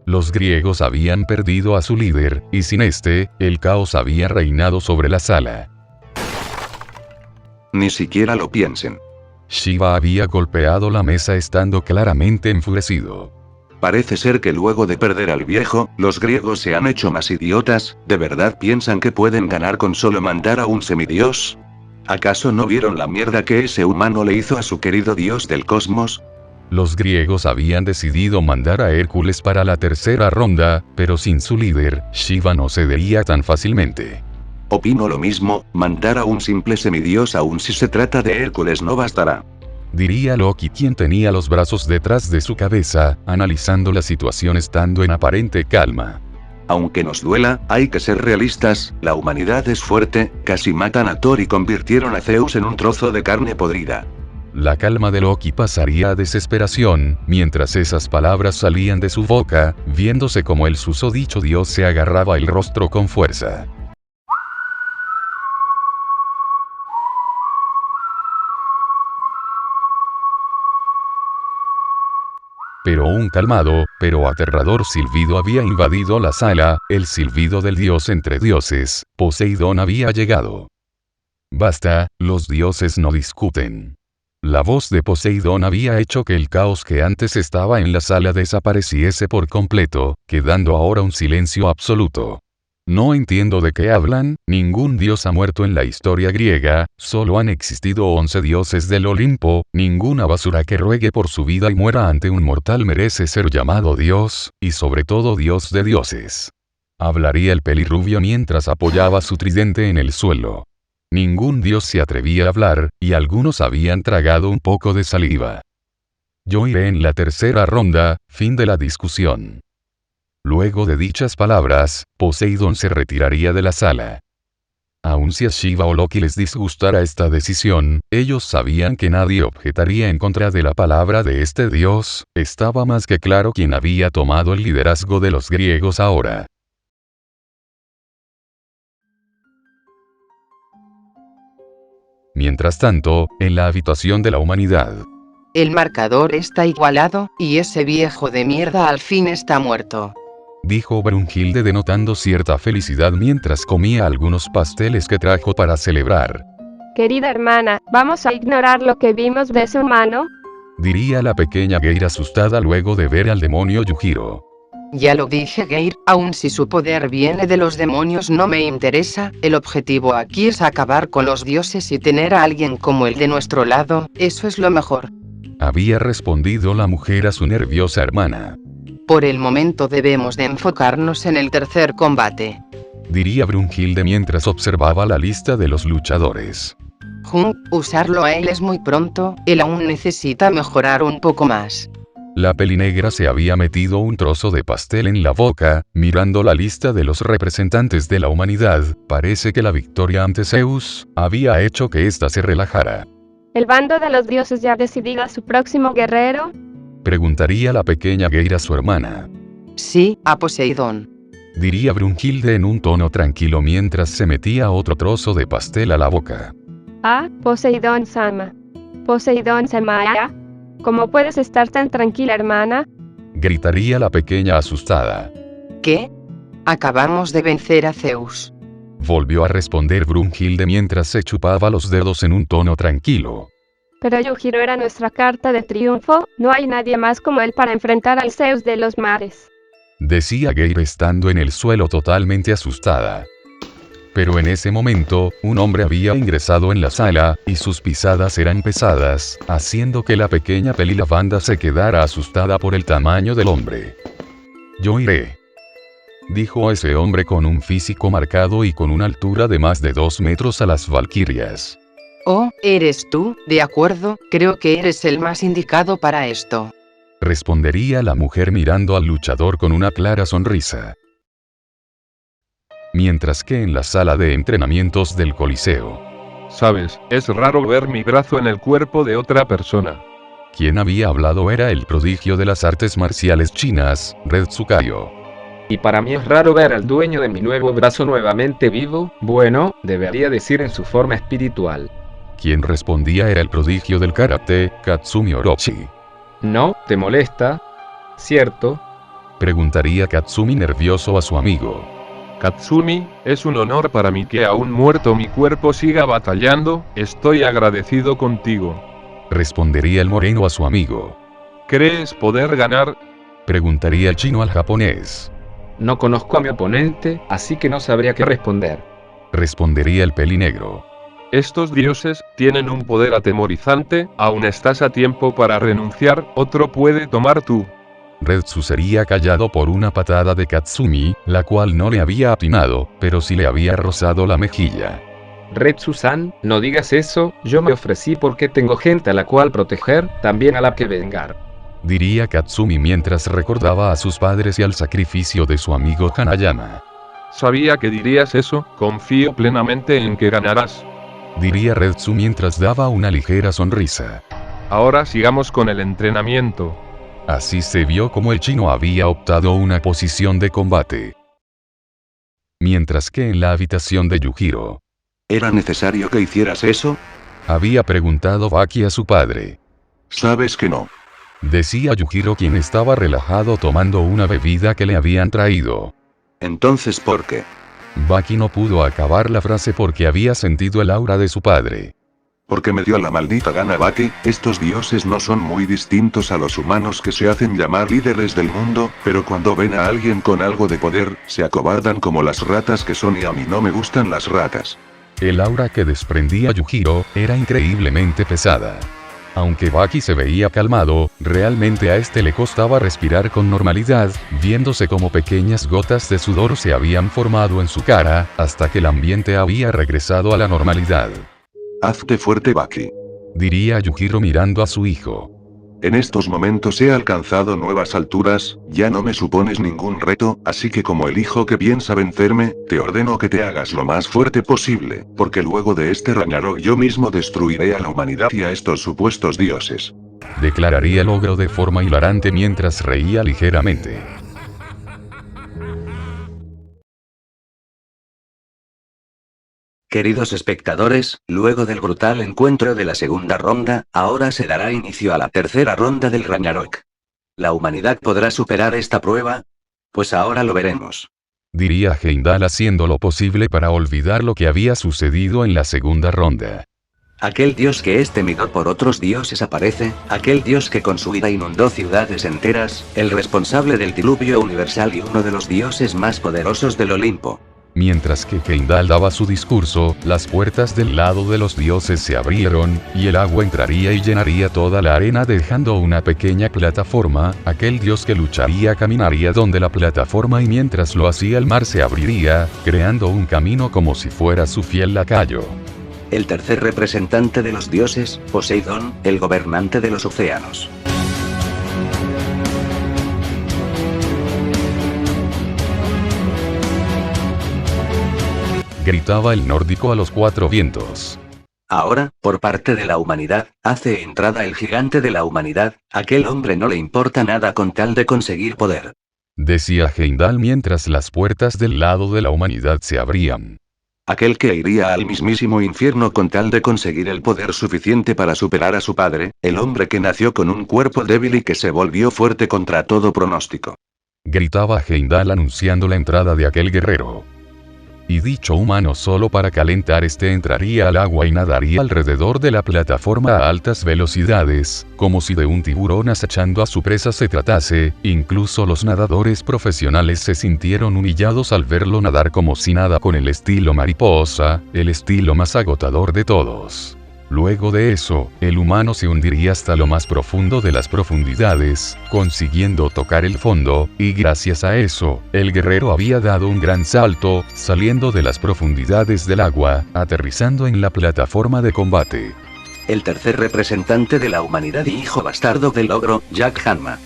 Los griegos habían perdido a su líder, y sin este, el caos había reinado sobre la sala. Ni siquiera lo piensen. Shiva había golpeado la mesa estando claramente enfurecido. Parece ser que luego de perder al viejo, los griegos se han hecho más idiotas. ¿De verdad piensan que pueden ganar con solo mandar a un semidios? ¿Acaso no vieron la mierda que ese humano le hizo a su querido dios del cosmos? Los griegos habían decidido mandar a Hércules para la tercera ronda, pero sin su líder, Shiva no cedería tan fácilmente. Opino lo mismo, mandar a un simple semidios aun si se trata de Hércules no bastará. Diría Loki, quien tenía los brazos detrás de su cabeza, analizando la situación estando en aparente calma. Aunque nos duela, hay que ser realistas, la humanidad es fuerte, casi matan a Thor y convirtieron a Zeus en un trozo de carne podrida. La calma de Loki pasaría a desesperación, mientras esas palabras salían de su boca, viéndose como el susodicho dios se agarraba el rostro con fuerza. Pero un calmado, pero aterrador silbido había invadido la sala, el silbido del dios entre dioses. Poseidón había llegado. Basta, los dioses no discuten. La voz de Poseidón había hecho que el caos que antes estaba en la sala desapareciese por completo, quedando ahora un silencio absoluto. No entiendo de qué hablan, ningún dios ha muerto en la historia griega, solo han existido 11 dioses del Olimpo, ninguna basura que ruegue por su vida y muera ante un mortal merece ser llamado dios, y sobre todo dios de dioses. Hablaría el pelirrubio mientras apoyaba su tridente en el suelo. Ningún dios se atrevía a hablar, y algunos habían tragado un poco de saliva. Yo iré en la tercera ronda, fin de la discusión. Luego de dichas palabras, Poseidón se retiraría de la sala. Aun si a Shiva o Loki les disgustara esta decisión, ellos sabían que nadie objetaría en contra de la palabra de este dios, estaba más que claro quién había tomado el liderazgo de los griegos ahora. Mientras tanto, en la habitación de la humanidad. El marcador está igualado, y ese viejo de mierda al fin está muerto. Dijo Brunhilde denotando cierta felicidad mientras comía algunos pasteles que trajo para celebrar. Querida hermana, ¿vamos a ignorar lo que vimos de ese humano? Diría la pequeña Geir asustada luego de ver al demonio Yujiro. Ya lo dije, Geir, aun si su poder viene de los demonios no me interesa, el objetivo aquí es acabar con los dioses y tener a alguien como él de nuestro lado, eso es lo mejor. Había respondido la mujer a su nerviosa hermana. Por el momento debemos de enfocarnos en el tercer combate. Diría Brunhilde mientras observaba la lista de los luchadores. Usarlo a él es muy pronto, él aún necesita mejorar un poco más. La pelinegra se había metido un trozo de pastel en la boca, mirando la lista de los representantes de la humanidad, parece que la victoria ante Zeus había hecho que ésta se relajara. ¿El bando de los dioses ya ha decidido a su próximo guerrero? Preguntaría la pequeña Geir a su hermana. Sí, a Poseidón. Diría Brunhilde en un tono tranquilo mientras se metía otro trozo de pastel a la boca. Ah, Poseidón Sama. Poseidón Samaya. ¿Cómo puedes estar tan tranquila, hermana? Gritaría la pequeña asustada. ¿Qué? Acabamos de vencer a Zeus. Volvió a responder Brunhilde mientras se chupaba los dedos en un tono tranquilo. Pero Yujiro era nuestra carta de triunfo, no hay nadie más como él para enfrentar al Zeus de los mares. Decía Geir estando en el suelo totalmente asustada. Pero en ese momento, un hombre había ingresado en la sala, y sus pisadas eran pesadas, haciendo que la pequeña pelilavanda se quedara asustada por el tamaño del hombre. Yo iré. Dijo ese hombre con un físico marcado y con una altura de más de 2 metros a las valquirias. Oh, ¿eres tú? De acuerdo, creo que eres el más indicado para esto. Respondería la mujer mirando al luchador con una clara sonrisa. Mientras que en la sala de entrenamientos del Coliseo. Sabes, es raro ver mi brazo en el cuerpo de otra persona. Quien había hablado era el prodigio de las artes marciales chinas, Red Tsukayo. Y para mí es raro ver al dueño de mi nuevo brazo nuevamente vivo, bueno, debería decir en su forma espiritual. Quien respondía era el prodigio del karate, Katsumi Orochi. ¿No te molesta? ¿Cierto? Preguntaría Katsumi nervioso a su amigo. Katsumi, es un honor para mí que aún muerto mi cuerpo siga batallando, estoy agradecido contigo. Respondería el moreno a su amigo. ¿Crees poder ganar? Preguntaría el chino al japonés. No conozco a mi oponente, así que no sabría qué responder. Respondería el pelinegro. Estos dioses tienen un poder atemorizante, aún estás a tiempo para renunciar, otro puede tomar tú. Retsu sería callado por una patada de Katsumi, la cual no le había atinado, pero sí le había rozado la mejilla. Retsu-san, no digas eso, yo me ofrecí porque tengo gente a la cual proteger, también a la que vengar. Diría Katsumi mientras recordaba a sus padres y al sacrificio de su amigo Hanayama. Sabía que dirías eso, confío plenamente en que ganarás. Diría Retsu mientras daba una ligera sonrisa. Ahora sigamos con el entrenamiento. Así se vio como el chino había optado una posición de combate. Mientras que en la habitación de Yujiro, ¿Era necesario que hicieras eso? había preguntado Baki a su padre. Sabes que no. Decía Yujiro, quien estaba relajado tomando una bebida que le habían traído. Entonces, ¿por qué? Baki no pudo acabar la frase porque había sentido el aura de su padre. Porque me dio la maldita gana, Baki. Estos dioses no son muy distintos a los humanos que se hacen llamar líderes del mundo, pero cuando ven a alguien con algo de poder, se acobardan como las ratas que son, y a mí no me gustan las ratas. El aura que desprendía Yujiro era increíblemente pesada. Aunque Baki se veía calmado, realmente a este le costaba respirar con normalidad, viéndose como pequeñas gotas de sudor se habían formado en su cara, hasta que el ambiente había regresado a la normalidad. Hazte fuerte, Baki. Diría Yujiro mirando a su hijo. En estos momentos he alcanzado nuevas alturas, ya no me supones ningún reto, así que como el hijo que piensa vencerme, te ordeno que te hagas lo más fuerte posible, porque luego de este Ragnarok yo mismo destruiré a la humanidad y a estos supuestos dioses. Declararía el ogro de forma hilarante mientras reía ligeramente. Queridos espectadores, luego del brutal encuentro de la segunda ronda, ahora se dará inicio a la tercera ronda del Ragnarok. ¿La humanidad podrá superar esta prueba? Pues ahora lo veremos. Diría Heimdall haciendo lo posible para olvidar lo que había sucedido en la segunda ronda. Aquel dios que es temido por otros dioses aparece, aquel dios que con su ira inundó ciudades enteras, el responsable del diluvio universal y uno de los dioses más poderosos del Olimpo. Mientras que Heimdall daba su discurso, las puertas del lado de los dioses se abrieron, y el agua entraría y llenaría toda la arena dejando una pequeña plataforma. Aquel dios que lucharía caminaría donde la plataforma y mientras lo hacía el mar se abriría, creando un camino como si fuera su fiel lacayo. El tercer representante de los dioses, Poseidón, el gobernante de los océanos. Gritaba el nórdico a los cuatro vientos. Ahora, por parte de la humanidad, hace entrada el gigante de la humanidad, aquel hombre no le importa nada con tal de conseguir poder. Decía Heimdall mientras las puertas del lado de la humanidad se abrían. Aquel que iría al mismísimo infierno con tal de conseguir el poder suficiente para superar a su padre, el hombre que nació con un cuerpo débil y que se volvió fuerte contra todo pronóstico. Gritaba Heimdall anunciando la entrada de aquel guerrero. Y dicho humano solo para calentar entraría al agua y nadaría alrededor de la plataforma a altas velocidades, como si de un tiburón acechando a su presa se tratase. Incluso los nadadores profesionales se sintieron humillados al verlo nadar como si nada, con el estilo mariposa, el estilo más agotador de todos. Luego de eso, el humano se hundiría hasta lo más profundo de las profundidades, consiguiendo tocar el fondo, y gracias a eso, el guerrero había dado un gran salto, saliendo de las profundidades del agua, aterrizando en la plataforma de combate. El tercer representante de la humanidad y hijo bastardo del ogro, Jack Hanma.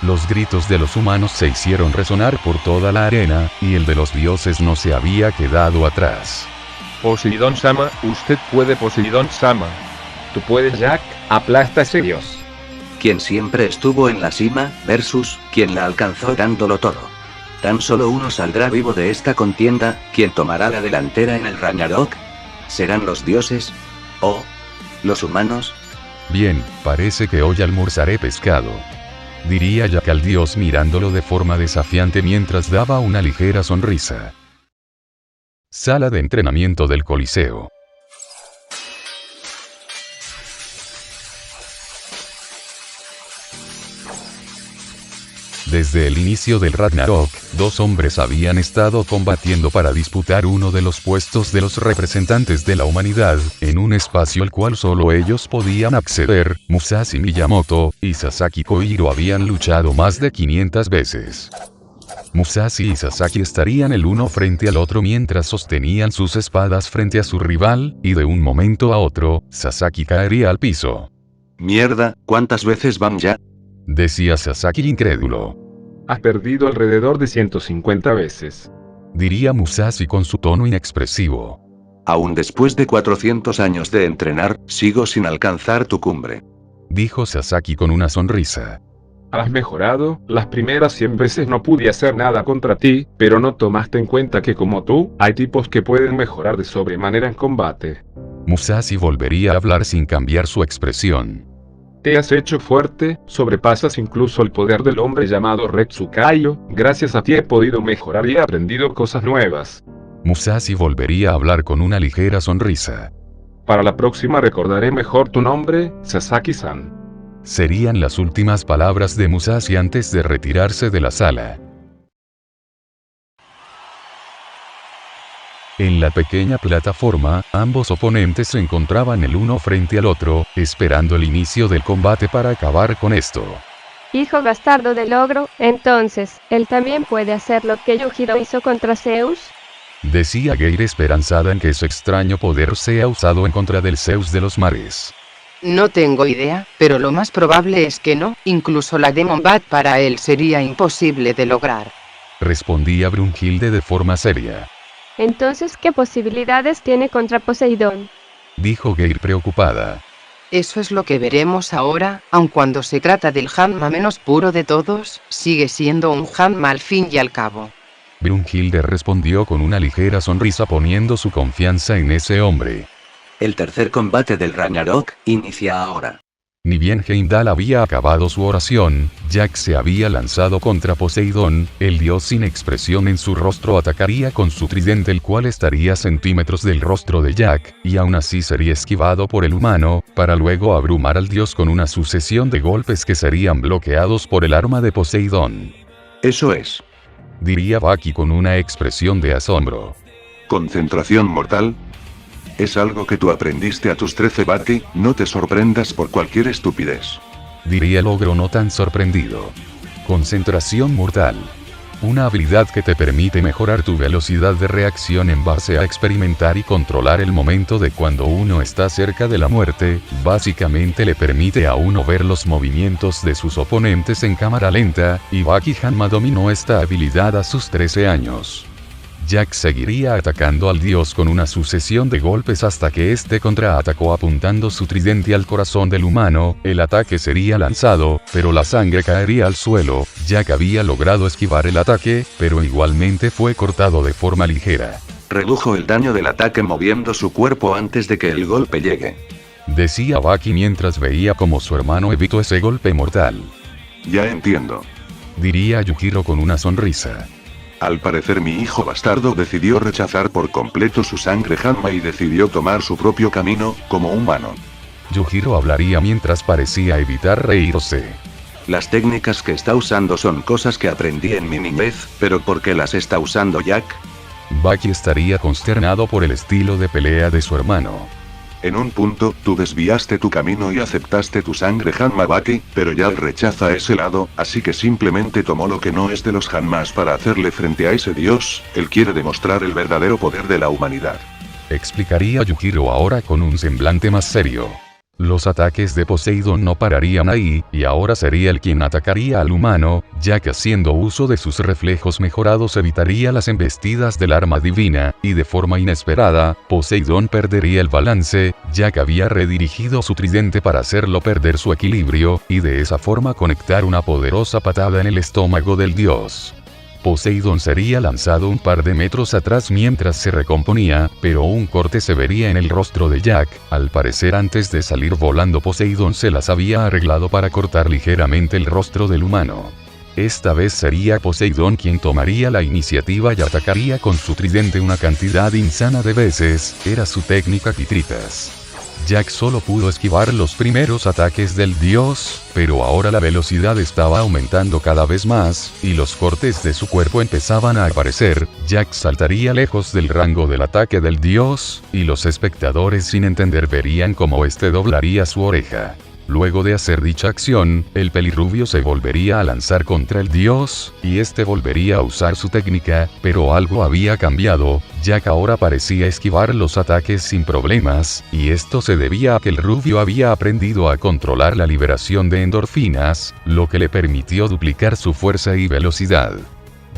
Los gritos de los humanos se hicieron resonar por toda la arena, y el de los dioses no se había quedado atrás. Poseidón-sama, usted puede, Poseidón-sama. Tú puedes, Jack, aplasta a ese dios. Quien siempre estuvo en la cima, versus quien la alcanzó dándolo todo. Tan solo uno saldrá vivo de esta contienda. ¿Quién tomará la delantera en el Ragnarok? ¿Serán los dioses? ¿O ¿Los humanos? Bien, parece que hoy almorzaré pescado. Diría Jack al dios mirándolo de forma desafiante mientras daba una ligera sonrisa. Sala de entrenamiento del Coliseo. Desde el inicio del Ragnarok, dos hombres habían estado combatiendo para disputar uno de los puestos de los representantes de la humanidad, en un espacio al cual solo ellos podían acceder. Musashi Miyamoto y Sasaki Koiro habían luchado más de 500 veces. Musashi y Sasaki estarían el uno frente al otro mientras sostenían sus espadas frente a su rival, y de un momento a otro, Sasaki caería al piso. Mierda, ¿cuántas veces van ya? Decía Sasaki incrédulo. Has perdido alrededor de 150 veces. Diría Musashi con su tono inexpresivo. Aún después de 400 años de entrenar, sigo sin alcanzar tu cumbre. Dijo Sasaki con una sonrisa. Has mejorado, las primeras 100 veces no pude hacer nada contra ti, pero no tomaste en cuenta que como tú, hay tipos que pueden mejorar de sobremanera en combate. Musashi volvería a hablar sin cambiar su expresión. Te has hecho fuerte, sobrepasas incluso el poder del hombre llamado Retsukaio, gracias a ti he podido mejorar y he aprendido cosas nuevas. Musashi volvería a hablar con una ligera sonrisa. Para la próxima recordaré mejor tu nombre, Sasaki-san. Serían las últimas palabras de Musashi antes de retirarse de la sala. En la pequeña plataforma, ambos oponentes se encontraban el uno frente al otro, esperando el inicio del combate para acabar con esto. Hijo bastardo del ogro, entonces, ¿él también puede hacer lo que Yujiro hizo contra Zeus? Decía Geir esperanzada en que ese extraño poder sea usado en contra del Zeus de los mares. No tengo idea, pero lo más probable es que no, incluso la Demon Bat para él sería imposible de lograr. Respondía Brunhilde de forma seria. Entonces, ¿qué posibilidades tiene contra Poseidón? Dijo Geir preocupada. Eso es lo que veremos ahora, aun cuando se trata del Hanma menos puro de todos, sigue siendo un Hanma al fin y al cabo. Brunhilde respondió con una ligera sonrisa poniendo su confianza en ese hombre. El tercer combate del Ragnarok inicia ahora. Ni bien Heimdall había acabado su oración, Jack se había lanzado contra Poseidón, el dios sin expresión en su rostro atacaría con su tridente el cual estaría a centímetros del rostro de Jack, y aún así sería esquivado por el humano, para luego abrumar al dios con una sucesión de golpes que serían bloqueados por el arma de Poseidón. Eso es. Diría Baki con una expresión de asombro. ¿Concentración mortal? Es algo que tú aprendiste a tus 13 Bati, no te sorprendas por cualquier estupidez. Diría el ogro no tan sorprendido. Concentración mortal. Una habilidad que te permite mejorar tu velocidad de reacción en base a experimentar y controlar el momento de cuando uno está cerca de la muerte, básicamente le permite a uno ver los movimientos de sus oponentes en cámara lenta, y Baki Hanma dominó esta habilidad a sus 13 años. Jack seguiría atacando al dios con una sucesión de golpes hasta que este contraatacó apuntando su tridente al corazón del humano, el ataque sería lanzado, pero la sangre caería al suelo. Jack había logrado esquivar el ataque, pero igualmente fue cortado de forma ligera. Redujo el daño del ataque moviendo su cuerpo antes de que el golpe llegue. Decía Baki mientras veía como su hermano evitó ese golpe mortal. Ya entiendo. Diría Yujiro con una sonrisa. Al parecer mi hijo bastardo decidió rechazar por completo su sangre Hanma y decidió tomar su propio camino, como humano. Yujiro hablaría mientras parecía evitar reírse. Las técnicas que está usando son cosas que aprendí en mi niñez, pero ¿por qué las está usando Jack? Baki estaría consternado por el estilo de pelea de su hermano. En un punto, tú desviaste tu camino y aceptaste tu sangre Hanma Baki, pero Jack rechaza ese lado, así que simplemente tomó lo que no es de los Hanmas para hacerle frente a ese dios. Él quiere demostrar el verdadero poder de la humanidad. Explicaría Yujiro ahora con un semblante más serio. Los ataques de Poseidón no pararían ahí, y ahora sería él quien atacaría al humano, ya que haciendo uso de sus reflejos mejorados evitaría las embestidas del arma divina, y de forma inesperada, Poseidón perdería el balance, ya que había redirigido su tridente para hacerlo perder su equilibrio, y de esa forma conectar una poderosa patada en el estómago del dios. Poseidón sería lanzado un par de metros atrás mientras se recomponía, pero un corte se vería en el rostro de Jack. Al parecer antes de salir volando Poseidón se las había arreglado para cortar ligeramente el rostro del humano. Esta vez sería Poseidón quien tomaría la iniciativa y atacaría con su tridente una cantidad insana de veces. Era su técnica Kitritas. Jack solo pudo esquivar los primeros ataques del dios, pero ahora la velocidad estaba aumentando cada vez más, y los cortes de su cuerpo empezaban a aparecer. Jack saltaría lejos del rango del ataque del dios, y los espectadores sin entender verían cómo este doblaría su oreja. Luego de hacer dicha acción, el pelirrubio se volvería a lanzar contra el dios, y este volvería a usar su técnica, pero algo había cambiado. Jack ahora parecía esquivar los ataques sin problemas, y esto se debía a que el rubio había aprendido a controlar la liberación de endorfinas, lo que le permitió duplicar su fuerza y velocidad.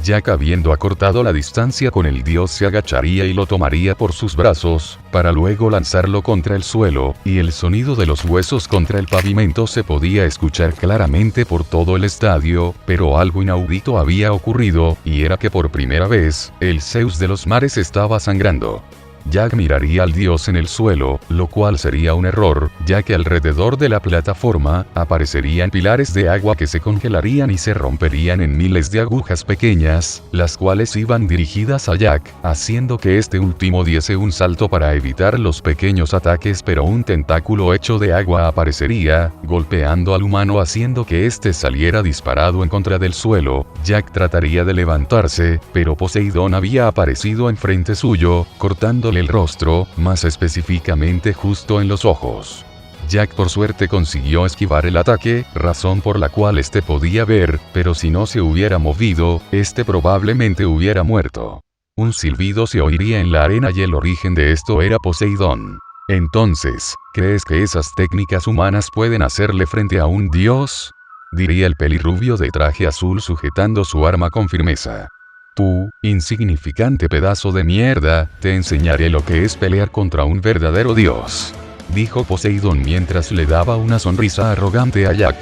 Jack, habiendo acortado la distancia con el dios, se agacharía y lo tomaría por sus brazos, para luego lanzarlo contra el suelo, y el sonido de los huesos contra el pavimento se podía escuchar claramente por todo el estadio, pero algo inaudito había ocurrido, y era que por primera vez, el Zeus de los mares estaba sangrando. Jack miraría al dios en el suelo, lo cual sería un error, ya que alrededor de la plataforma, aparecerían pilares de agua que se congelarían y se romperían en miles de agujas pequeñas, las cuales iban dirigidas a Jack, haciendo que este último diese un salto para evitar los pequeños ataques, pero un tentáculo hecho de agua aparecería, golpeando al humano haciendo que éste saliera disparado en contra del suelo. Jack trataría de levantarse, pero Poseidón había aparecido enfrente suyo, cortándole el rostro, más específicamente justo en los ojos. Jack por suerte consiguió esquivar el ataque, razón por la cual este podía ver, pero si no se hubiera movido, este probablemente hubiera muerto. Un silbido se oiría en la arena y el origen de esto era Poseidón. Entonces, ¿crees que esas técnicas humanas pueden hacerle frente a un dios?, diría el pelirrubio de traje azul sujetando su arma con firmeza. Tú, insignificante pedazo de mierda, te enseñaré lo que es pelear contra un verdadero dios, dijo Poseidón mientras le daba una sonrisa arrogante a Jack.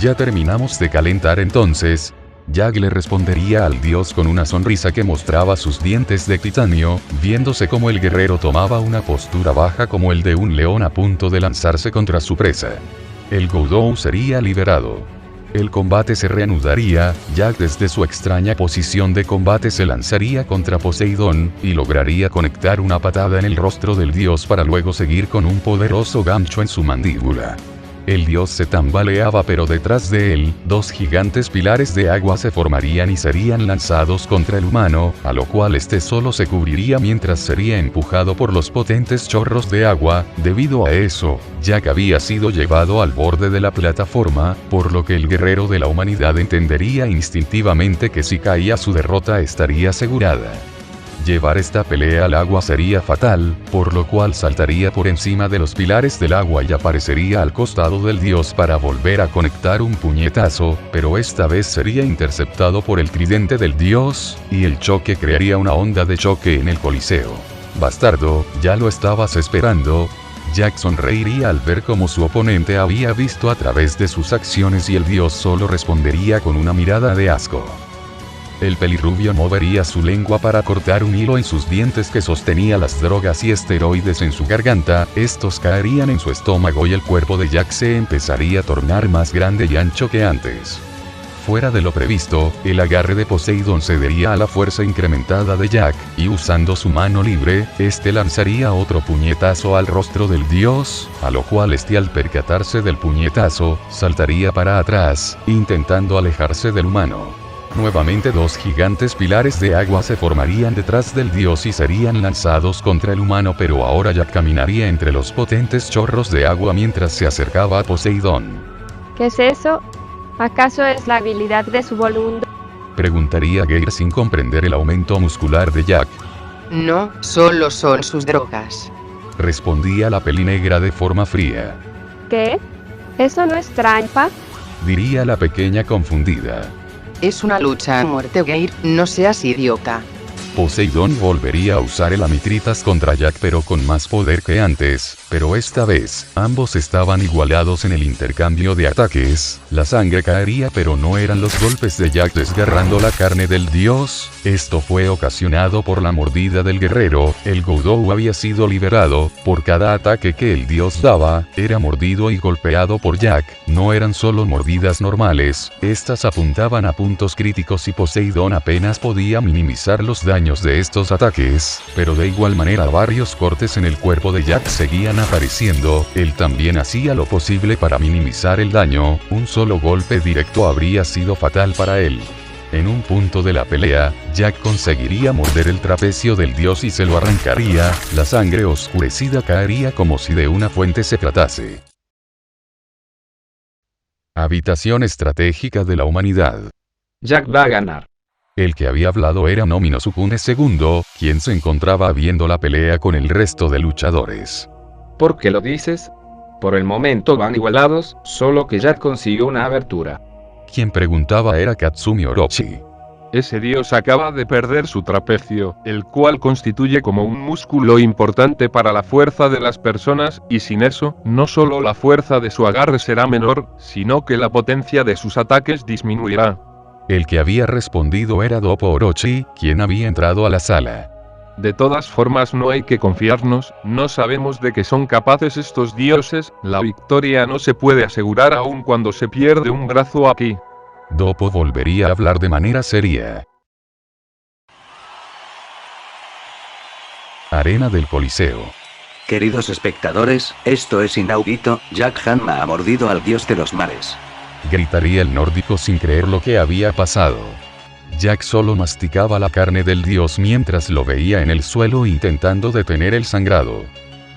Ya terminamos de calentar entonces. Jack le respondería al dios con una sonrisa que mostraba sus dientes de titanio, viéndose como el guerrero tomaba una postura baja como el de un león a punto de lanzarse contra su presa. El Godou sería liberado. El combate se reanudaría. Jack desde su extraña posición de combate se lanzaría contra Poseidón, y lograría conectar una patada en el rostro del dios para luego seguir con un poderoso gancho en su mandíbula. El dios se tambaleaba, pero detrás de él, dos gigantes pilares de agua se formarían y serían lanzados contra el humano, a lo cual este solo se cubriría mientras sería empujado por los potentes chorros de agua. Debido a eso, Jack había sido llevado al borde de la plataforma, por lo que el guerrero de la humanidad entendería instintivamente que si caía su derrota estaría asegurada. Llevar esta pelea al agua sería fatal, por lo cual saltaría por encima de los pilares del agua y aparecería al costado del dios para volver a conectar un puñetazo, pero esta vez sería interceptado por el tridente del dios, y el choque crearía una onda de choque en el coliseo. Bastardo, ya lo estabas esperando. Jack sonreiría al ver cómo su oponente había visto a través de sus acciones y el dios solo respondería con una mirada de asco. El pelirrubio movería su lengua para cortar un hilo en sus dientes que sostenía las drogas y esteroides en su garganta. Estos caerían en su estómago y el cuerpo de Jack se empezaría a tornar más grande y ancho que antes. Fuera de lo previsto, el agarre de Poseidón cedería a la fuerza incrementada de Jack, y usando su mano libre, este lanzaría otro puñetazo al rostro del dios, a lo cual este, al percatarse del puñetazo, saltaría para atrás, intentando alejarse del humano. Nuevamente dos gigantes pilares de agua se formarían detrás del dios y serían lanzados contra el humano, pero ahora Jack caminaría entre los potentes chorros de agua mientras se acercaba a Poseidón. ¿Qué es eso? ¿Acaso es la habilidad de su volundo? Preguntaría Geir sin comprender el aumento muscular de Jack. No, solo son sus drogas, respondía la pelinegra de forma fría. ¿Qué? ¿Eso no es trampa? Diría la pequeña confundida. Es una lucha a muerte, Geir, no seas idiota. Poseidón volvería a usar el Amitritas contra Jack pero con más poder que antes, pero esta vez, ambos estaban igualados en el intercambio de ataques, la sangre caería pero no eran los golpes de Jack desgarrando la carne del dios, esto fue ocasionado por la mordida del guerrero, el Godou había sido liberado, por cada ataque que el dios daba, era mordido y golpeado por Jack, no eran solo mordidas normales, estas apuntaban a puntos críticos y Poseidón apenas podía minimizar los daños de estos ataques, pero de igual manera varios cortes en el cuerpo de Jack seguían apareciendo, él también hacía lo posible para minimizar el daño, un solo golpe directo habría sido fatal para él. En un punto de la pelea, Jack conseguiría morder el trapecio del dios y se lo arrancaría, la sangre oscurecida caería como si de una fuente se tratase. Habitación estratégica de la humanidad. Jack va a ganar. El que había hablado era Nomino Sukune II, quien se encontraba viendo la pelea con el resto de luchadores. ¿Por qué lo dices? Por el momento van igualados, solo que Jack consiguió una abertura. Quien preguntaba era Katsumi Orochi. Ese dios acaba de perder su trapecio, el cual constituye como un músculo importante para la fuerza de las personas, y sin eso, no solo la fuerza de su agarre será menor, sino que la potencia de sus ataques disminuirá. El que había respondido era Doppo Orochi, quien había entrado a la sala. De todas formas no hay que confiarnos, no sabemos de qué son capaces estos dioses, la victoria no se puede asegurar aun cuando se pierde un brazo aquí. Doppo volvería a hablar de manera seria. Arena del Coliseo. Queridos espectadores, esto es inaudito, Jack Hanma ha mordido al dios de los mares. Gritaría el nórdico sin creer lo que había pasado. Jack solo masticaba la carne del dios mientras lo veía en el suelo intentando detener el sangrado.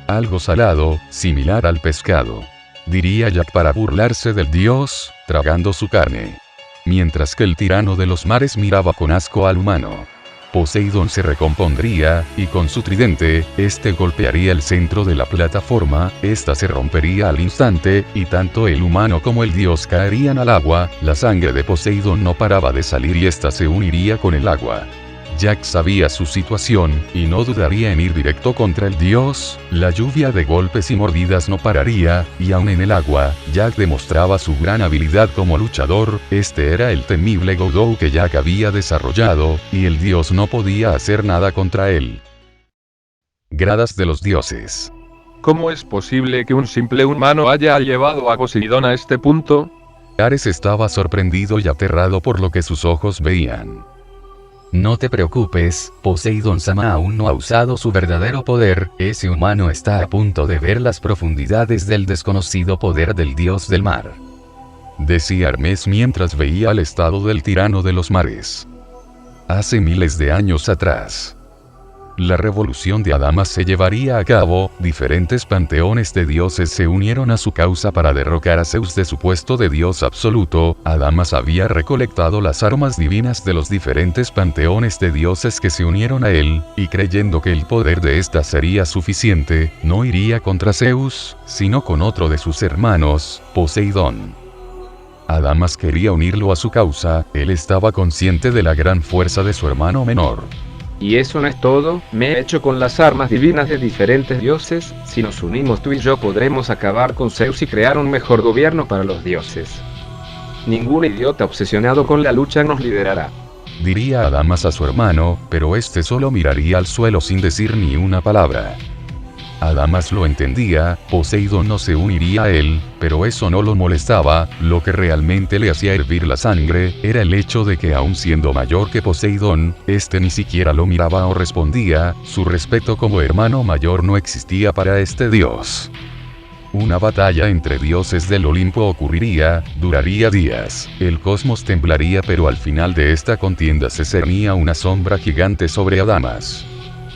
Algo salado, similar al pescado. Diría Jack para burlarse del dios, tragando su carne. Mientras que el tirano de los mares miraba con asco al humano. Poseidón se recompondría, y con su tridente, este golpearía el centro de la plataforma, esta se rompería al instante, y tanto el humano como el dios caerían al agua, la sangre de Poseidón no paraba de salir y esta se uniría con el agua. Jack sabía su situación, y no dudaría en ir directo contra el dios, la lluvia de golpes y mordidas no pararía, y aún en el agua, Jack demostraba su gran habilidad como luchador, este era el temible Godou que Jack había desarrollado, y el dios no podía hacer nada contra él. Gradas de los dioses. ¿Cómo es posible que un simple humano haya llevado a Poseidón a este punto? Ares estaba sorprendido y aterrado por lo que sus ojos veían. No te preocupes, Poseidón-sama aún no ha usado su verdadero poder, ese humano está a punto de ver las profundidades del desconocido poder del dios del mar. Decía Hermes mientras veía el estado del tirano de los mares. Hace miles de años atrás. La revolución de Adamas se llevaría a cabo, diferentes panteones de dioses se unieron a su causa para derrocar a Zeus de su puesto de dios absoluto, Adamas había recolectado las armas divinas de los diferentes panteones de dioses que se unieron a él, y creyendo que el poder de ésta sería suficiente, no iría contra Zeus, sino con otro de sus hermanos, Poseidón. Adamas quería unirlo a su causa, él estaba consciente de la gran fuerza de su hermano menor. Y eso no es todo, me he hecho con las armas divinas de diferentes dioses, si nos unimos tú y yo podremos acabar con Zeus y crear un mejor gobierno para los dioses. Ningún idiota obsesionado con la lucha nos liderará. Diría Adamas a su hermano, pero este solo miraría al suelo sin decir ni una palabra. Adamas lo entendía, Poseidón no se uniría a él, pero eso no lo molestaba, lo que realmente le hacía hervir la sangre, era el hecho de que aun siendo mayor que Poseidón, este ni siquiera lo miraba o respondía, su respeto como hermano mayor no existía para este dios. Una batalla entre dioses del Olimpo ocurriría, duraría días, el cosmos temblaría pero al final de esta contienda se cernía una sombra gigante sobre Adamas.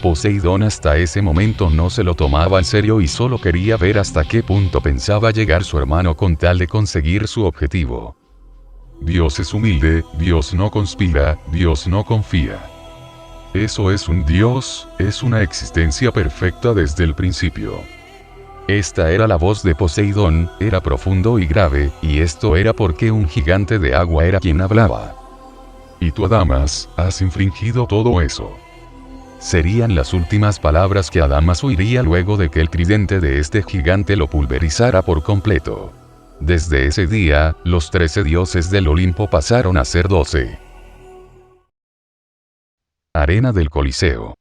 Poseidón hasta ese momento no se lo tomaba en serio y solo quería ver hasta qué punto pensaba llegar su hermano con tal de conseguir su objetivo. Dios es humilde, Dios no conspira, Dios no confía. Eso es un Dios, es una existencia perfecta desde el principio. Esta era la voz de Poseidón, era profundo y grave, y esto era porque un gigante de agua era quien hablaba. Y tú, Adamas, has infringido todo eso. serían las últimas palabras que Adamas oiría luego de que el tridente de este gigante lo pulverizara por completo. Desde ese día, los 13 dioses del Olimpo pasaron a ser 12. Arena del Coliseo.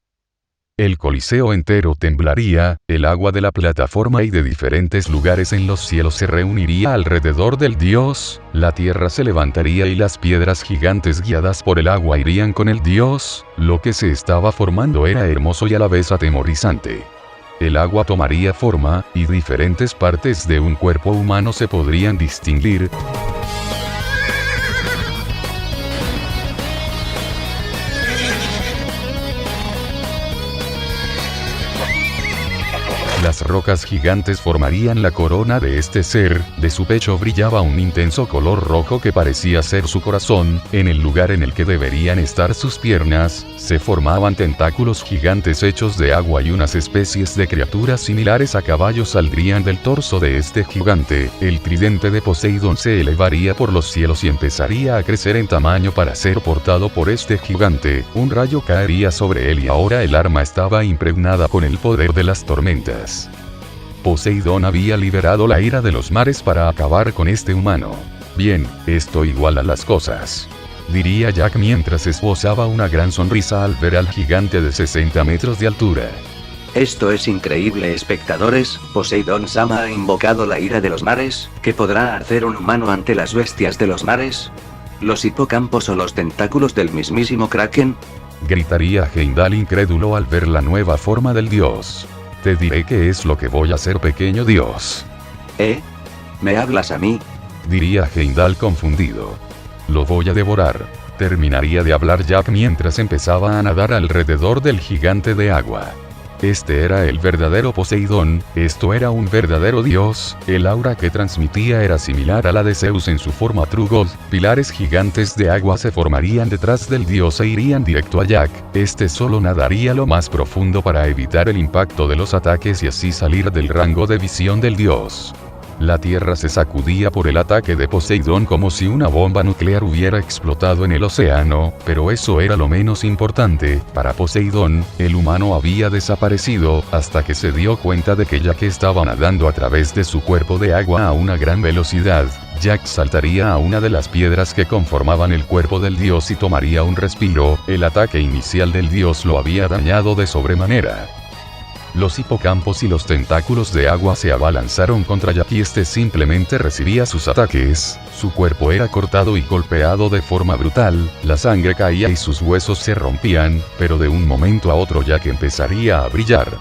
El Coliseo entero temblaría, el agua de la plataforma y de diferentes lugares en los cielos se reuniría alrededor del dios, la tierra se levantaría y las piedras gigantes guiadas por el agua irían con el dios, lo que se estaba formando era hermoso y a la vez atemorizante. El agua tomaría forma, y diferentes partes de un cuerpo humano se podrían distinguir. Las rocas gigantes formarían la corona de este ser, de su pecho brillaba un intenso color rojo que parecía ser su corazón, en el lugar en el que deberían estar sus piernas, se formaban tentáculos gigantes hechos de agua y unas especies de criaturas similares a caballos saldrían del torso de este gigante, el tridente de Poseidón se elevaría por los cielos y empezaría a crecer en tamaño para ser portado por este gigante, un rayo caería sobre él y ahora el arma estaba impregnada con el poder de las tormentas. Poseidón había liberado la ira de los mares para acabar con este humano. Bien, esto iguala las cosas, diría Jack mientras esbozaba una gran sonrisa al ver al gigante de 60 metros de altura. Esto es increíble, espectadores. Poseidón Sama ha invocado la ira de los mares. ¿Qué podrá hacer un humano ante las bestias de los mares? ¿Los hipocampos o los tentáculos del mismísimo Kraken? Gritaría Heimdall incrédulo al ver la nueva forma del dios. Te diré qué es lo que voy a hacer, pequeño dios. ¿Me hablas a mí? Diría Heimdall confundido. Lo voy a devorar. Terminaría de hablar Jack mientras empezaba a nadar alrededor del gigante de agua. Este era el verdadero Poseidón, esto era un verdadero dios, el aura que transmitía era similar a la de Zeus en su forma True God, pilares gigantes de agua se formarían detrás del dios e irían directo a Jack, este solo nadaría lo más profundo para evitar el impacto de los ataques y así salir del rango de visión del dios. La tierra se sacudía por el ataque de Poseidón como si una bomba nuclear hubiera explotado en el océano, pero eso era lo menos importante, para Poseidón, el humano había desaparecido, hasta que se dio cuenta de que Jack estaba nadando a través de su cuerpo de agua a una gran velocidad. Jack saltaría a una de las piedras que conformaban el cuerpo del dios y tomaría un respiro, el ataque inicial del dios lo había dañado de sobremanera. Los hipocampos y los tentáculos de agua se abalanzaron contra Jack y este simplemente recibía sus ataques, su cuerpo era cortado y golpeado de forma brutal, la sangre caía y sus huesos se rompían, pero de un momento a otro Jack empezaría a brillar.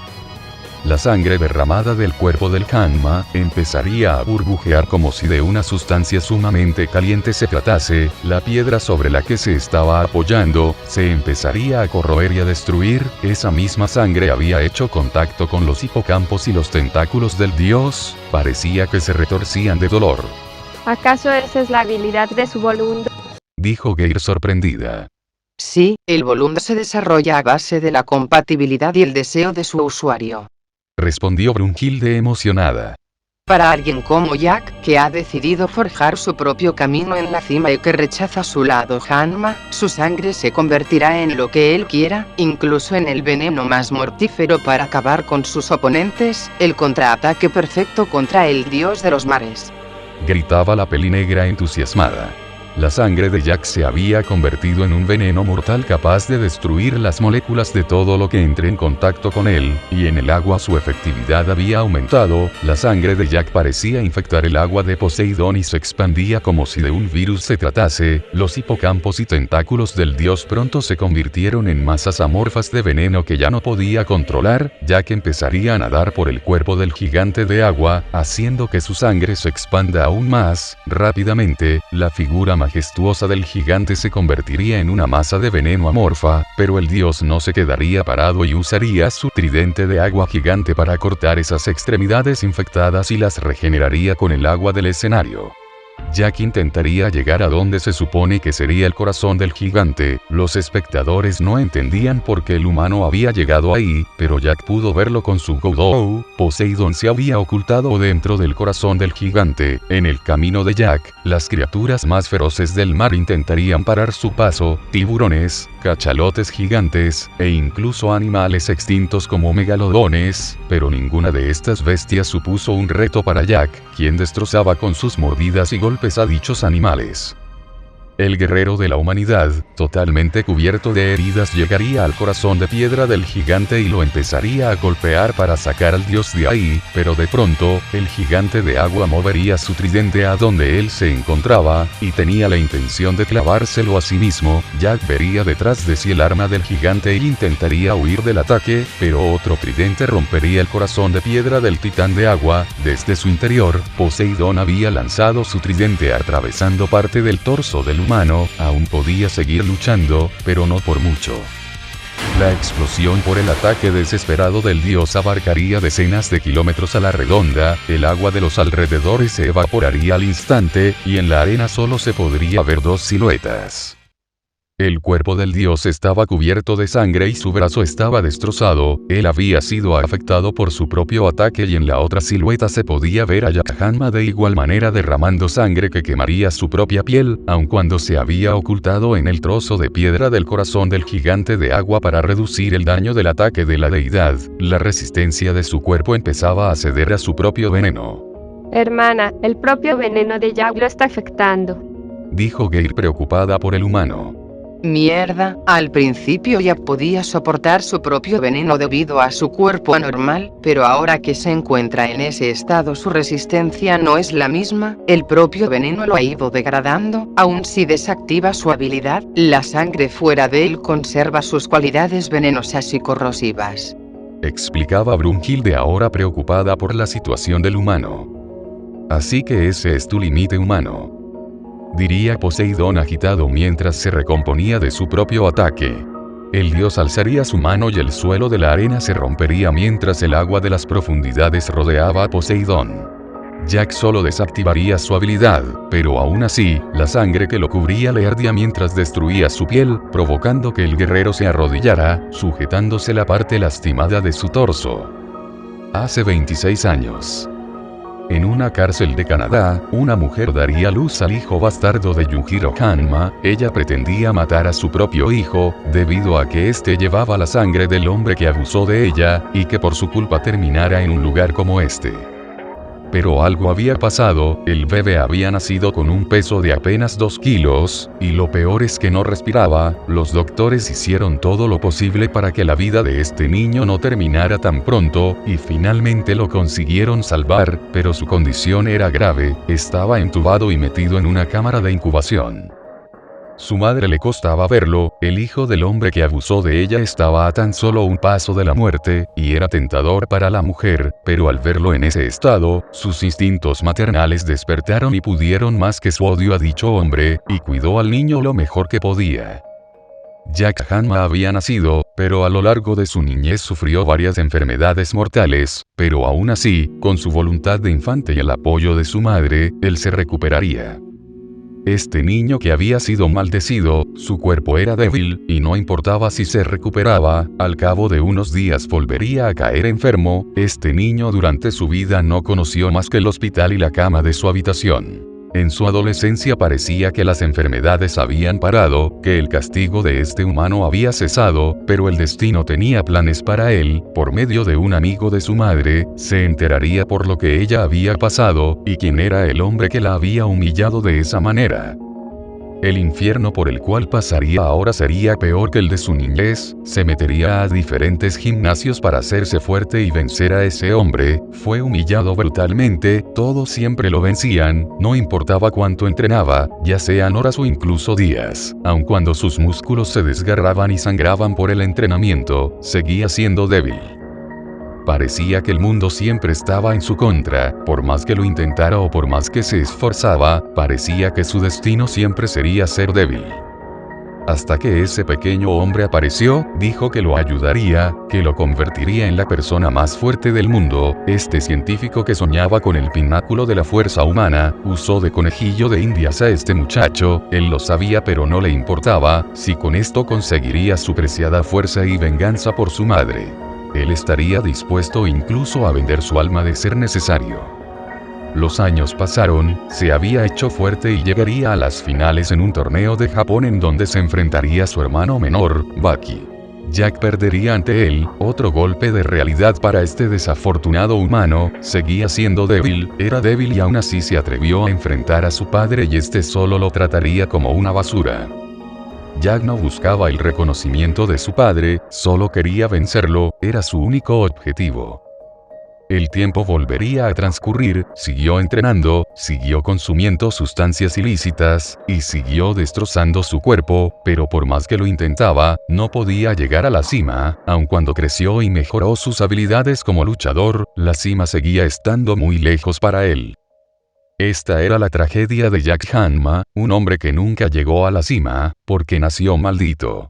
La sangre derramada del cuerpo del Hanma empezaría a burbujear como si de una sustancia sumamente caliente se tratase, la piedra sobre la que se estaba apoyando, se empezaría a corroer y a destruir, esa misma sangre había hecho contacto con los hipocampos y los tentáculos del dios, parecía que se retorcían de dolor. ¿Acaso esa es la habilidad de su Volund? Dijo Geir sorprendida. Sí, el Volund se desarrolla a base de la compatibilidad y el deseo de su usuario. Respondió Brunhilde emocionada. Para alguien como Jack, que ha decidido forjar su propio camino en la cima y que rechaza su lado Hanma, su sangre se convertirá en lo que él quiera, incluso en el veneno más mortífero para acabar con sus oponentes, el contraataque perfecto contra el dios de los mares. Gritaba la pelinegra entusiasmada. La sangre de Jack se había convertido en un veneno mortal capaz de destruir las moléculas de todo lo que entre en contacto con él, y en el agua su efectividad había aumentado, la sangre de Jack parecía infectar el agua de Poseidón y se expandía como si de un virus se tratase, los hipocampos y tentáculos del dios pronto se convirtieron en masas amorfas de veneno que ya no podía controlar, Jack empezaría a nadar por el cuerpo del gigante de agua, haciendo que su sangre se expanda aún más, rápidamente, la figura majestuosa del gigante se convertiría en una masa de veneno amorfa, pero el dios no se quedaría parado y usaría su tridente de agua gigante para cortar esas extremidades infectadas y las regeneraría con el agua del escenario. Jack intentaría llegar a donde se supone que sería el corazón del gigante. Los espectadores no entendían por qué el humano había llegado ahí, pero Jack pudo verlo con su Godou. Poseidón se había ocultado dentro del corazón del gigante. En el camino de Jack, las criaturas más feroces del mar intentarían parar su paso: tiburones, cachalotes gigantes, e incluso animales extintos como megalodones, pero ninguna de estas bestias supuso un reto para Jack, quien destrozaba con sus mordidas y golpes a dichos animales. El guerrero de la humanidad, totalmente cubierto de heridas, llegaría al corazón de piedra del gigante y lo empezaría a golpear para sacar al dios de ahí, pero de pronto, el gigante de agua movería su tridente a donde él se encontraba, y tenía la intención de clavárselo a sí mismo. Jack vería detrás de sí el arma del gigante e intentaría huir del ataque, pero otro tridente rompería el corazón de piedra del titán de agua. Desde su interior, Poseidón había lanzado su tridente atravesando parte del torso del humano. Aún podía seguir luchando, pero no por mucho. La explosión por el ataque desesperado del dios abarcaría decenas de kilómetros a la redonda, el agua de los alrededores se evaporaría al instante, y en la arena solo se podría ver dos siluetas. El cuerpo del dios estaba cubierto de sangre y su brazo estaba destrozado. Él había sido afectado por su propio ataque, y en la otra silueta se podía ver a Yakhama de igual manera derramando sangre que quemaría su propia piel, aun cuando se había ocultado en el trozo de piedra del corazón del gigante de agua para reducir el daño del ataque de la deidad. La resistencia de su cuerpo empezaba a ceder a su propio veneno. Hermana, el propio veneno de Jack lo está afectando, dijo Geir preocupada por el humano. Mierda, al principio ya podía soportar su propio veneno debido a su cuerpo anormal, pero ahora que se encuentra en ese estado su resistencia no es la misma, el propio veneno lo ha ido degradando. Aun si desactiva su habilidad, la sangre fuera de él conserva sus cualidades venenosas y corrosivas, explicaba Brunhilde, ahora preocupada por la situación del humano. Así que ese es tu límite, humano, diría Poseidón agitado mientras se recomponía de su propio ataque. El dios alzaría su mano y el suelo de la arena se rompería mientras el agua de las profundidades rodeaba a Poseidón. Jack solo desactivaría su habilidad, pero aún así, la sangre que lo cubría le ardía mientras destruía su piel, provocando que el guerrero se arrodillara, sujetándose la parte lastimada de su torso. Hace 26 años. En una cárcel de Canadá, una mujer daría luz al hijo bastardo de Yujiro Hanma. Ella pretendía matar a su propio hijo, debido a que éste llevaba la sangre del hombre que abusó de ella, y que por su culpa terminara en un lugar como este. Pero algo había pasado, el bebé había nacido con un peso de apenas 2 kilos, y lo peor es que no respiraba. Los doctores hicieron todo lo posible para que la vida de este niño no terminara tan pronto, y finalmente lo consiguieron salvar, pero su condición era grave, estaba entubado y metido en una cámara de incubación. Su madre le costaba verlo, el hijo del hombre que abusó de ella estaba a tan solo un paso de la muerte, y era tentador para la mujer, pero al verlo en ese estado, sus instintos maternales despertaron y pudieron más que su odio a dicho hombre, y cuidó al niño lo mejor que podía. Jack Hanma había nacido, pero a lo largo de su niñez sufrió varias enfermedades mortales, pero aún así, con su voluntad de infante y el apoyo de su madre, él se recuperaría. Este niño que había sido maldecido, su cuerpo era débil, y no importaba si se recuperaba, al cabo de unos días volvería a caer enfermo. Este niño durante su vida no conoció más que el hospital y la cama de su habitación. En su adolescencia parecía que las enfermedades habían parado, que el castigo de este humano había cesado, pero el destino tenía planes para él. Por medio de un amigo de su madre, se enteraría por lo que ella había pasado, y quién era el hombre que la había humillado de esa manera. El infierno por el cual pasaría ahora sería peor que el de su niñez. Se metería a diferentes gimnasios para hacerse fuerte y vencer a ese hombre. Fue humillado brutalmente, todos siempre lo vencían, no importaba cuánto entrenaba, ya sean horas o incluso días. Aun cuando sus músculos se desgarraban y sangraban por el entrenamiento, seguía siendo débil. Parecía que el mundo siempre estaba en su contra, por más que lo intentara o por más que se esforzaba, parecía que su destino siempre sería ser débil. Hasta que ese pequeño hombre apareció, dijo que lo ayudaría, que lo convertiría en la persona más fuerte del mundo. Este científico que soñaba con el pináculo de la fuerza humana, usó de conejillo de indias a este muchacho. Él lo sabía, pero no le importaba, si con esto conseguiría su preciada fuerza y venganza por su madre. Él estaría dispuesto incluso a vender su alma de ser necesario. Los años pasaron, se había hecho fuerte y llegaría a las finales en un torneo de Japón en donde se enfrentaría a su hermano menor, Baki. Jack perdería ante él. Otro golpe de realidad para este desafortunado humano. Seguía siendo débil, era débil y aún así se atrevió a enfrentar a su padre y este solo lo trataría como una basura. Jack no buscaba el reconocimiento de su padre, solo quería vencerlo, era su único objetivo. El tiempo volvería a transcurrir, siguió entrenando, siguió consumiendo sustancias ilícitas, y siguió destrozando su cuerpo, pero por más que lo intentaba, no podía llegar a la cima. Aun cuando creció y mejoró sus habilidades como luchador, la cima seguía estando muy lejos para él. Esta era la tragedia de Jack Hanma, un hombre que nunca llegó a la cima, porque nació maldito.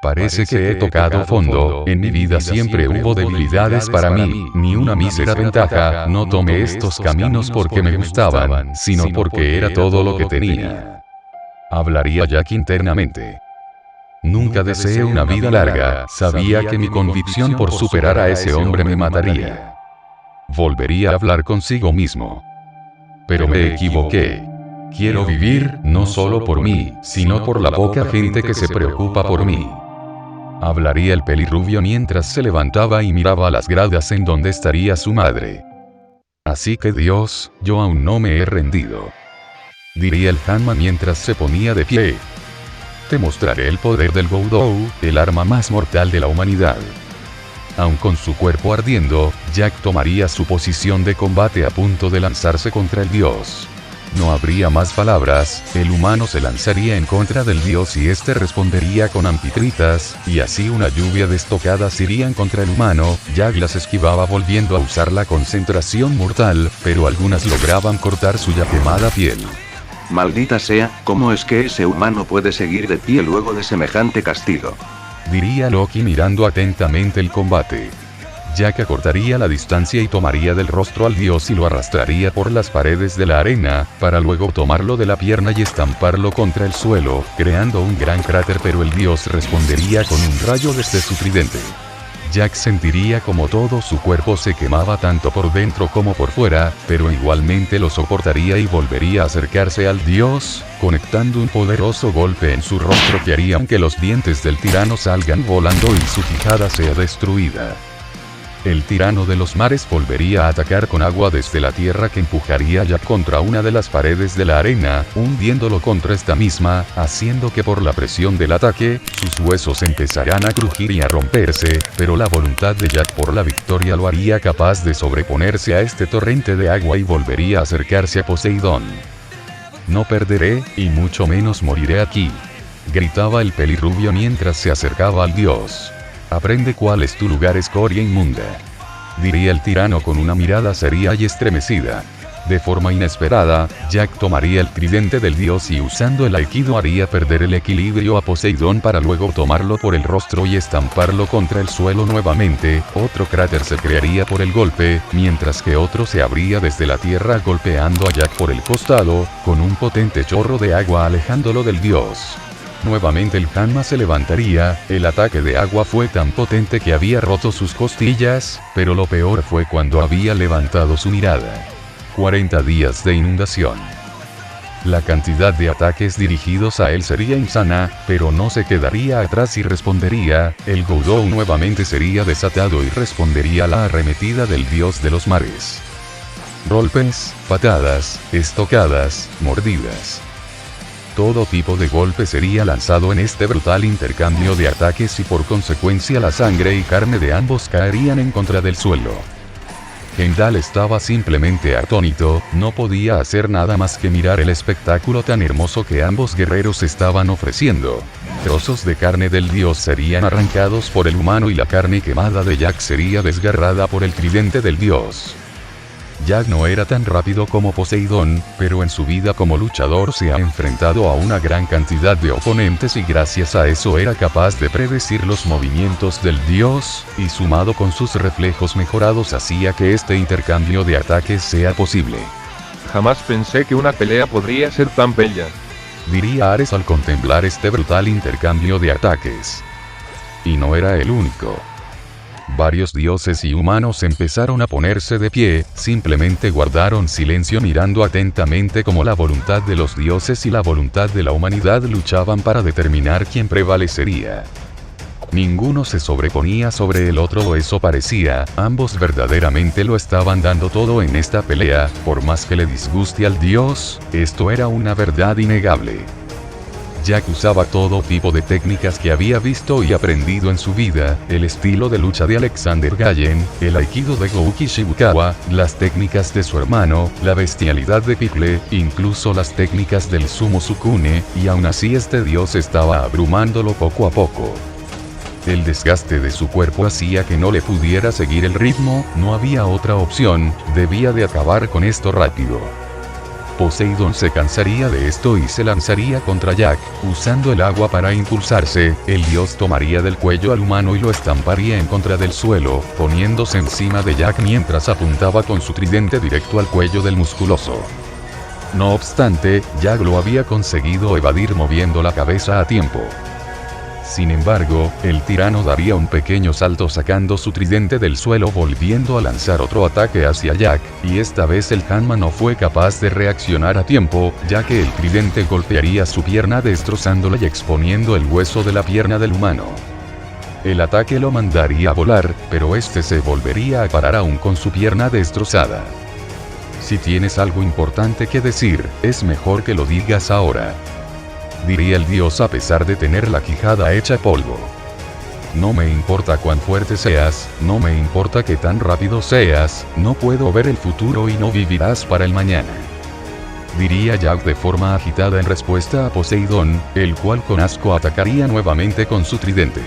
Parece que he tocado fondo, en mi vida siempre hubo debilidades para mí, ni una mísera ventaja, no tomé estos caminos porque me gustaban, sino porque era todo lo que tenía. Hablaría Jack internamente. Nunca deseé una vida larga, sabía que mi convicción por superar a ese hombre me mataría. Volvería a hablar consigo mismo. Pero me equivoqué. Quiero vivir, no solo por mí, sino por la poca gente que se preocupa por mí. Hablaría el pelirrubio mientras se levantaba y miraba a las gradas en donde estaría su madre. Así que Dios, yo aún no me he rendido. Diría el Hanma mientras se ponía de pie. Te mostraré el poder del Goudou, el arma más mortal de la humanidad. Aun con su cuerpo ardiendo, Jack tomaría su posición de combate a punto de lanzarse contra el dios. No habría más palabras, el humano se lanzaría en contra del dios y este respondería con anticritas, y así una lluvia de estocadas irían contra el humano. Jack las esquivaba volviendo a usar la concentración mortal, pero algunas lograban cortar su ya quemada piel. Maldita sea, ¿cómo es que ese humano puede seguir de pie luego de semejante castigo? Diría Loki mirando atentamente el combate. Jack acortaría la distancia y tomaría del rostro al dios y lo arrastraría por las paredes de la arena, para luego tomarlo de la pierna y estamparlo contra el suelo, creando un gran cráter, pero el dios respondería con un rayo desde su tridente. Jack sentiría como todo su cuerpo se quemaba tanto por dentro como por fuera, pero igualmente lo soportaría y volvería a acercarse al dios, conectando un poderoso golpe en su rostro que haría que los dientes del tirano salgan volando y su quijada sea destruida. El tirano de los mares volvería a atacar con agua desde la tierra que empujaría a Jack contra una de las paredes de la arena, hundiéndolo contra esta misma, haciendo que por la presión del ataque, sus huesos empezarán a crujir y a romperse, pero la voluntad de Jack por la victoria lo haría capaz de sobreponerse a este torrente de agua y volvería a acercarse a Poseidón. No perderé, y mucho menos moriré aquí, gritaba el pelirrubio mientras se acercaba al dios. Aprende cuál es tu lugar, escoria inmunda. Diría el tirano con una mirada seria y estremecida. De forma inesperada, Jack tomaría el tridente del dios y usando el aikido haría perder el equilibrio a Poseidón para luego tomarlo por el rostro y estamparlo contra el suelo nuevamente. Otro cráter se crearía por el golpe, mientras que otro se abría desde la tierra golpeando a Jack por el costado, con un potente chorro de agua alejándolo del dios. Nuevamente el Hanma se levantaría, el ataque de agua fue tan potente que había roto sus costillas, pero lo peor fue cuando había levantado su mirada. 40 días de inundación. La cantidad de ataques dirigidos a él sería insana, pero no se quedaría atrás y respondería, el Goudou nuevamente sería desatado y respondería a la arremetida del dios de los mares. Golpes, patadas, estocadas, mordidas. Todo tipo de golpe sería lanzado en este brutal intercambio de ataques y por consecuencia la sangre y carne de ambos caerían en contra del suelo. Heimdall estaba simplemente atónito, no podía hacer nada más que mirar el espectáculo tan hermoso que ambos guerreros estaban ofreciendo. Trozos de carne del dios serían arrancados por el humano y la carne quemada de Jack sería desgarrada por el tridente del dios. Jack no era tan rápido como Poseidón, pero en su vida como luchador se ha enfrentado a una gran cantidad de oponentes y gracias a eso era capaz de predecir los movimientos del dios, y sumado con sus reflejos mejorados hacía que este intercambio de ataques sea posible. Jamás pensé que una pelea podría ser tan bella, diría Ares al contemplar este brutal intercambio de ataques. Y no era el único. Varios dioses y humanos empezaron a ponerse de pie, simplemente guardaron silencio mirando atentamente cómo la voluntad de los dioses y la voluntad de la humanidad luchaban para determinar quién prevalecería. Ninguno se sobreponía sobre el otro o eso parecía, ambos verdaderamente lo estaban dando todo en esta pelea, por más que le disguste al dios, esto era una verdad innegable. Jack usaba todo tipo de técnicas que había visto y aprendido en su vida, el estilo de lucha de Alexander Gallen, el aikido de Gouki Shibukawa, las técnicas de su hermano, la bestialidad de Pickle, incluso las técnicas del Sumo Sukune, y aún así este dios estaba abrumándolo poco a poco. El desgaste de su cuerpo hacía que no le pudiera seguir el ritmo, no había otra opción, debía de acabar con esto rápido. Poseidón se cansaría de esto y se lanzaría contra Jack, usando el agua para impulsarse, el dios tomaría del cuello al humano y lo estamparía en contra del suelo, poniéndose encima de Jack mientras apuntaba con su tridente directo al cuello del musculoso. No obstante, Jack lo había conseguido evadir moviendo la cabeza a tiempo. Sin embargo, el tirano daría un pequeño salto sacando su tridente del suelo volviendo a lanzar otro ataque hacia Jack, y esta vez el Hanma no fue capaz de reaccionar a tiempo, ya que el tridente golpearía su pierna destrozándola y exponiendo el hueso de la pierna del humano. El ataque lo mandaría a volar, pero este se volvería a parar aún con su pierna destrozada. Si tienes algo importante que decir, es mejor que lo digas ahora, diría el dios a pesar de tener la quijada hecha polvo. No me importa cuán fuerte seas, no me importa qué tan rápido seas, no puedo ver el futuro y no vivirás para el mañana, diría Jack de forma agitada en respuesta a Poseidón, el cual con asco atacaría nuevamente con su tridente.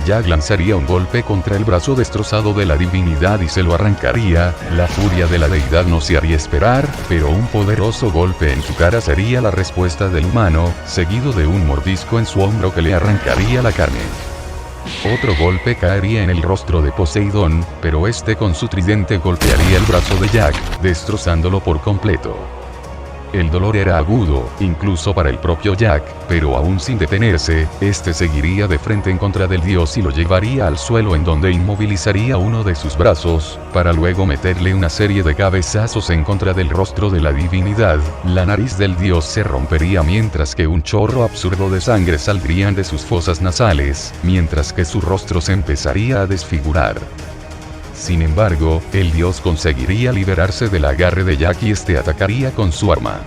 Jack lanzaría un golpe contra el brazo destrozado de la divinidad y se lo arrancaría, la furia de la deidad no se haría esperar, pero un poderoso golpe en su cara sería la respuesta del humano, seguido de un mordisco en su hombro que le arrancaría la carne. Otro golpe caería en el rostro de Poseidón, pero este con su tridente golpearía el brazo de Jack, destrozándolo por completo. El dolor era agudo, incluso para el propio Jack, pero aún sin detenerse, este seguiría de frente en contra del dios y lo llevaría al suelo en donde inmovilizaría uno de sus brazos, para luego meterle una serie de cabezazos en contra del rostro de la divinidad, la nariz del dios se rompería mientras que un chorro absurdo de sangre saldrían de sus fosas nasales, mientras que su rostro se empezaría a desfigurar. Sin embargo, el dios conseguiría liberarse del agarre de Jack y este atacaría con su arma.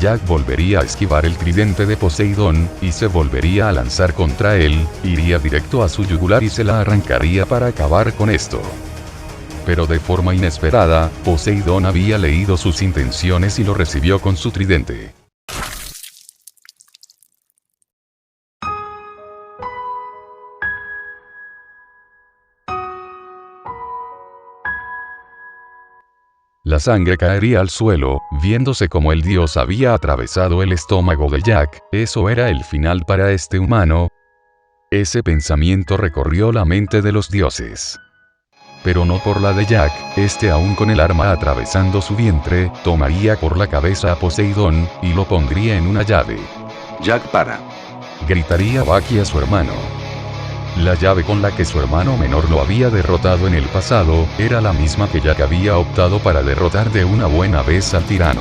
Jack volvería a esquivar el tridente de Poseidón, y se volvería a lanzar contra él, iría directo a su yugular y se la arrancaría para acabar con esto. Pero de forma inesperada, Poseidón había leído sus intenciones y lo recibió con su tridente. La sangre caería al suelo, viéndose como el dios había atravesado el estómago de Jack, eso era el final para este humano. Ese pensamiento recorrió la mente de los dioses. Pero no por la de Jack, este aún con el arma atravesando su vientre, tomaría por la cabeza a Poseidón, y lo pondría en una llave. Jack para. Gritaría Baki a su hermano. La llave con la que su hermano menor lo había derrotado en el pasado, era la misma que Jack había optado para derrotar de una buena vez al tirano.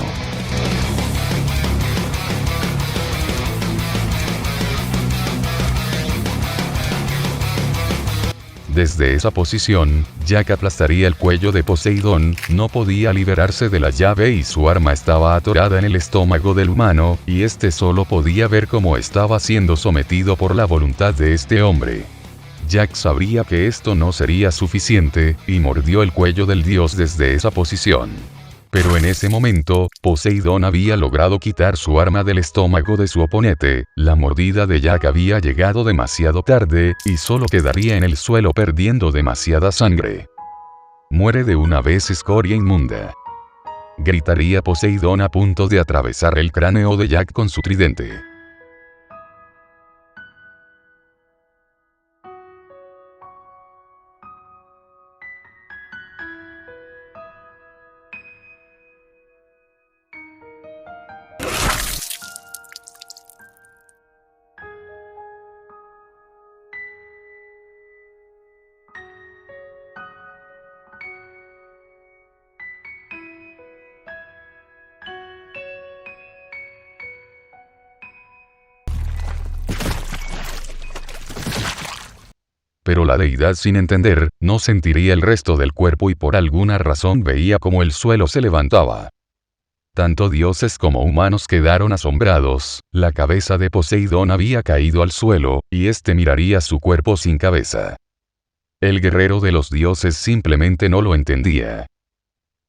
Desde esa posición, Jack aplastaría el cuello de Poseidón, no podía liberarse de la llave y su arma estaba atorada en el estómago del humano, y este solo podía ver cómo estaba siendo sometido por la voluntad de este hombre. Jack sabría que esto no sería suficiente, y mordió el cuello del dios desde esa posición. Pero en ese momento, Poseidón había logrado quitar su arma del estómago de su oponente, la mordida de Jack había llegado demasiado tarde, y solo quedaría en el suelo perdiendo demasiada sangre. Muere de una vez, escoria inmunda. Gritaría Poseidón a punto de atravesar el cráneo de Jack con su tridente. Pero la deidad, sin entender, no sentiría el resto del cuerpo y por alguna razón veía como el suelo se levantaba. Tanto dioses como humanos quedaron asombrados. La cabeza de Poseidón había caído al suelo, y éste miraría su cuerpo sin cabeza. El guerrero de los dioses simplemente no lo entendía.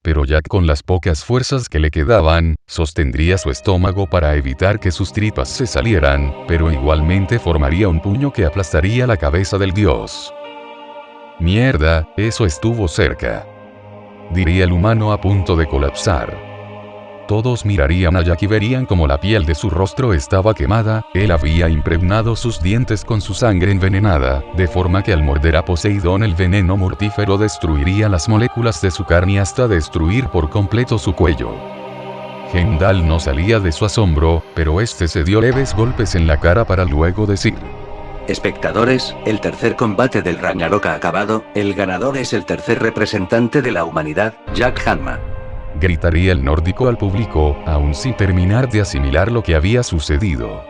Pero Jack, con las pocas fuerzas que le quedaban, sostendría su estómago para evitar que sus tripas se salieran, pero igualmente formaría un puño que aplastaría la cabeza del dios. Mierda, eso estuvo cerca, diría el humano a punto de colapsar. Todos mirarían a Jack y verían como la piel de su rostro estaba quemada. Él había impregnado sus dientes con su sangre envenenada, de forma que al morder a Poseidón el veneno mortífero destruiría las moléculas de su carne hasta destruir por completo su cuello. Heimdall no salía de su asombro, pero este se dio leves golpes en la cara para luego decir: Espectadores, el tercer combate del Ragnarok ha acabado, el ganador es el tercer representante de la humanidad, Jack Hanma. Gritaría el nórdico al público, aún sin terminar de asimilar lo que había sucedido.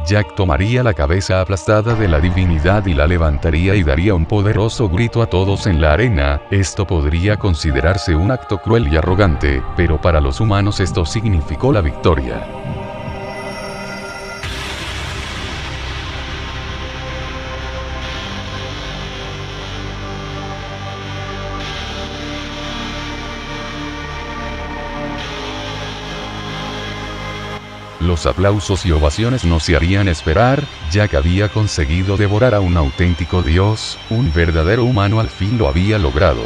Jack tomaría la cabeza aplastada de la divinidad y la levantaría y daría un poderoso grito a todos en la arena. Esto podría considerarse un acto cruel y arrogante, pero para los humanos esto significó la victoria. Los aplausos y ovaciones no se harían esperar. Jack había conseguido devorar a un auténtico dios, un verdadero humano, al fin lo había logrado.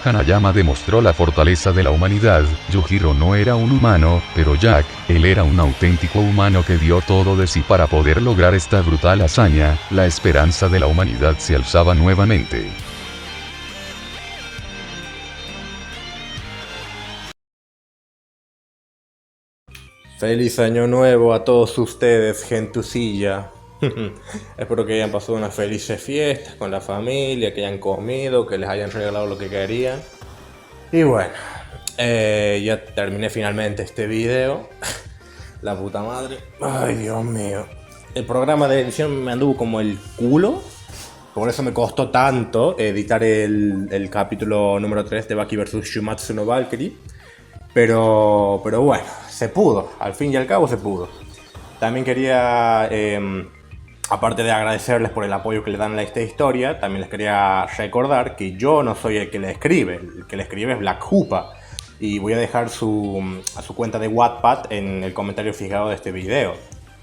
Hanayama demostró la fortaleza de la humanidad. Yujiro no era un humano, pero Jack, él era un auténtico humano que dio todo de sí para poder lograr esta brutal hazaña. La esperanza de la humanidad se alzaba nuevamente. Feliz año nuevo a todos ustedes, gentucilla. Espero que hayan pasado unas felices fiestas con la familia, que hayan comido, que les hayan regalado lo que querían. Y bueno, ya terminé finalmente este video. La puta madre. Ay, Dios mío. El programa de edición me anduvo como el culo. Por eso me costó tanto editar el capítulo número 3 de Baki vs Shumatsu no Valkyrie. Pero bueno, se pudo, al fin y al cabo se pudo. También quería, aparte de agradecerles por el apoyo que le dan a esta historia, también les quería recordar que yo no soy el que le escribe es Black Hoopa. Y voy a dejar su cuenta de Wattpad en el comentario fijado de este video,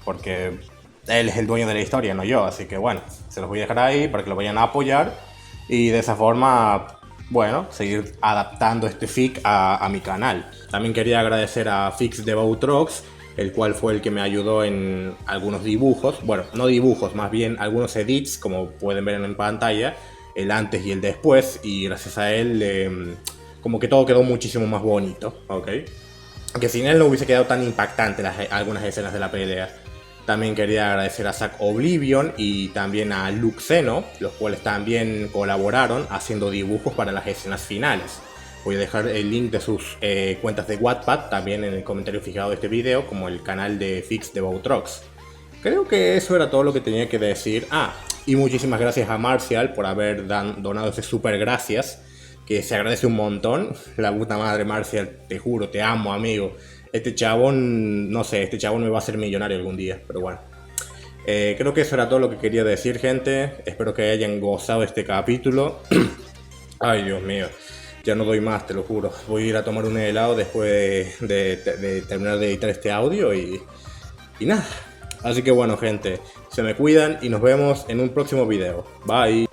porque él es el dueño de la historia, no yo, así que bueno, se los voy a dejar ahí para que lo vayan a apoyar y de esa forma, bueno, seguir adaptando este fic a mi canal. También quería agradecer a Fix de Boutrox, el cual fue el que me ayudó en algunos dibujos, bueno, no dibujos, más bien algunos edits, como pueden ver en pantalla, el antes y el después, y gracias a él como que todo quedó muchísimo más bonito, ¿ok? Que sin él no hubiese quedado tan impactante algunas escenas de la pelea. También quería agradecer a Zack Oblivion y también a Luxeno, los cuales también colaboraron haciendo dibujos para las escenas finales. Voy a dejar el link de sus cuentas de Wattpad también en el comentario fijado de este video, como el canal de Fix de Boutrox. Creo que eso era todo lo que tenía que decir. Y muchísimas gracias a Marcial por haber donado ese super gracias, que se agradece un montón. La puta madre, Marcial, te juro, te amo, amigo. Este chabón, no sé, este chabón me va a hacer millonario algún día, pero bueno. Creo que eso era todo lo que quería decir, gente. Espero que hayan gozado este capítulo. Ay, Dios mío. Ya no doy más, te lo juro. Voy a ir a tomar un helado después de terminar de editar este audio y nada. Así que bueno, gente, se me cuidan y nos vemos en un próximo video. Bye.